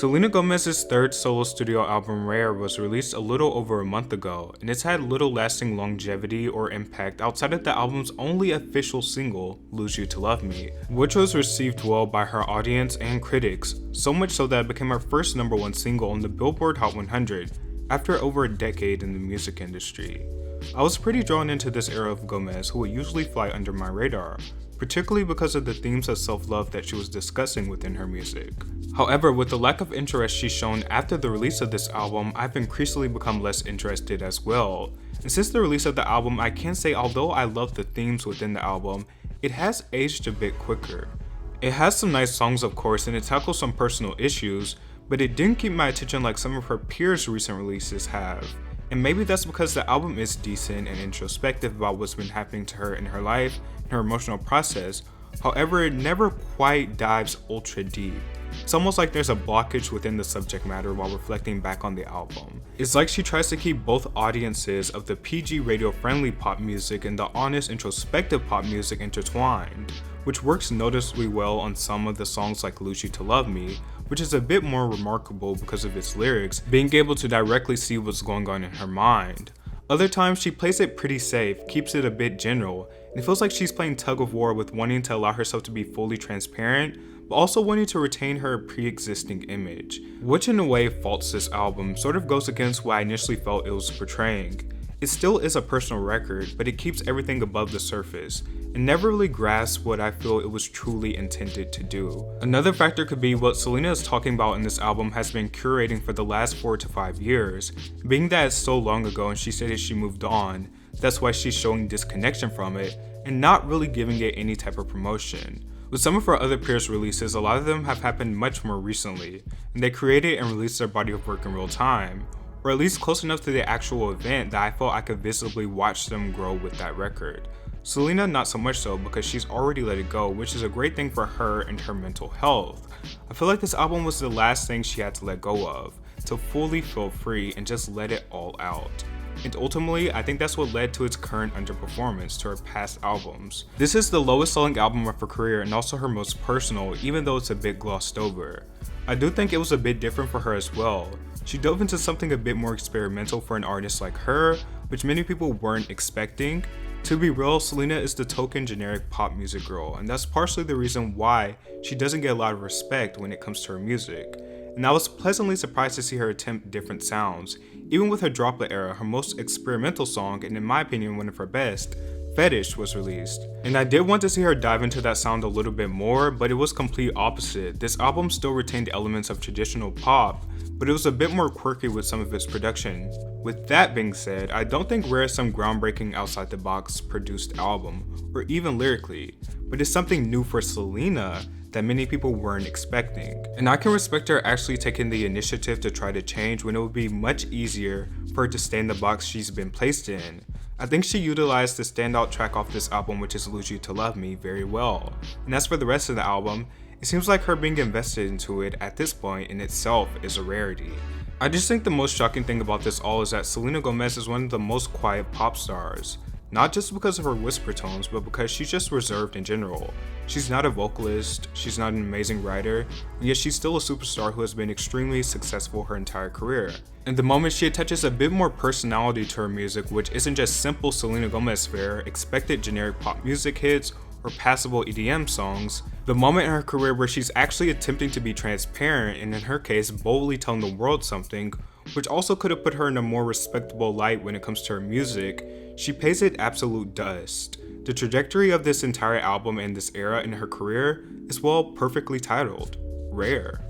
Selena Gomez's third solo studio album Rare was released a little over a month ago, and it's had little lasting longevity or impact outside of the album's only official single, Lose You to Love Me, which was received well by her audience and critics, so much so that it became her first #1 single on the Billboard Hot 100 after over a decade in the music industry. I was pretty drawn into this era of Gomez, who would usually fly under my radar, particularly because of the themes of self-love that she was discussing within her music. However, with the lack of interest she's shown after the release of this album, I've increasingly become less interested as well. And since the release of the album, I can say although I love the themes within the album, it has aged a bit quicker. It has some nice songs of course, and it tackles some personal issues, but it didn't keep my attention like some of her peers' recent releases have. And maybe that's because the album is decent and introspective about what's been happening to her in her life and her emotional process. However, it never quite dives ultra deep. It's almost like there's a blockage within the subject matter while reflecting back on the album. It's like she tries to keep both audiences of the PG radio-friendly pop music and the honest introspective pop music intertwined, which works noticeably well on some of the songs like Lose You to Love Me, which is a bit more remarkable because of its lyrics, being able to directly see what's going on in her mind. Other times she plays it pretty safe, keeps it a bit general, and it feels like she's playing tug of war with wanting to allow herself to be fully transparent, but also wanting to retain her pre-existing image, which in a way faults this album, sort of goes against what I initially felt it was portraying. It still is a personal record, but it keeps everything above the surface, and never really grasps what I feel it was truly intended to do. Another factor could be what Selena is talking about in this album has been curating for the last 4 to 5 years, being that it's so long ago and she said that she moved on, that's why she's showing disconnection from it, and not really giving it any type of promotion. With some of her other peers' releases, a lot of them have happened much more recently, and they created and released their body of work in real time, or at least close enough to the actual event that I felt I could visibly watch them grow with that record. Selena not so much so because she's already let it go, which is a great thing for her and her mental health. I feel like this album was the last thing she had to let go of, to fully feel free and just let it all out. And ultimately, I think that's what led to its current underperformance to her past albums. This is the lowest selling album of her career and also her most personal, even though it's a bit glossed over. I do think it was a bit different for her as well. She dove into something a bit more experimental for an artist like her, which many people weren't expecting. To be real, Selena is the token generic pop music girl, and that's partially the reason why she doesn't get a lot of respect when it comes to her music. And I was pleasantly surprised to see her attempt different sounds. Even with her Droplet era, her most experimental song, and in my opinion one of her best, Fetish, was released. And I did want to see her dive into that sound a little bit more, but it was complete opposite. This album still retained elements of traditional pop, but it was a bit more quirky with some of its production. With that being said, I don't think Rare is some groundbreaking outside-the-box produced album, or even lyrically, but it's something new for Selena that many people weren't expecting. And I can respect her actually taking the initiative to try to change when it would be much easier for her to stay in the box she's been placed in. I think she utilized the standout track off this album, which is Lose You to Love Me, very well. And as for the rest of the album, it seems like her being invested into it at this point in itself is a rarity. I just think the most shocking thing about this all is that Selena Gomez is one of the most quiet pop stars. Not just because of her whisper tones, but because she's just reserved in general. She's not a vocalist, she's not an amazing writer, and yet she's still a superstar who has been extremely successful her entire career. And the moment she attaches a bit more personality to her music, which isn't just simple Selena Gomez fare, expected generic pop music hits, or passable EDM songs, the moment in her career where she's actually attempting to be transparent and in her case boldly telling the world something, which also could have put her in a more respectable light when it comes to her music, she pays it absolute dust. The trajectory of this entire album and this era in her career is well perfectly titled, Rare.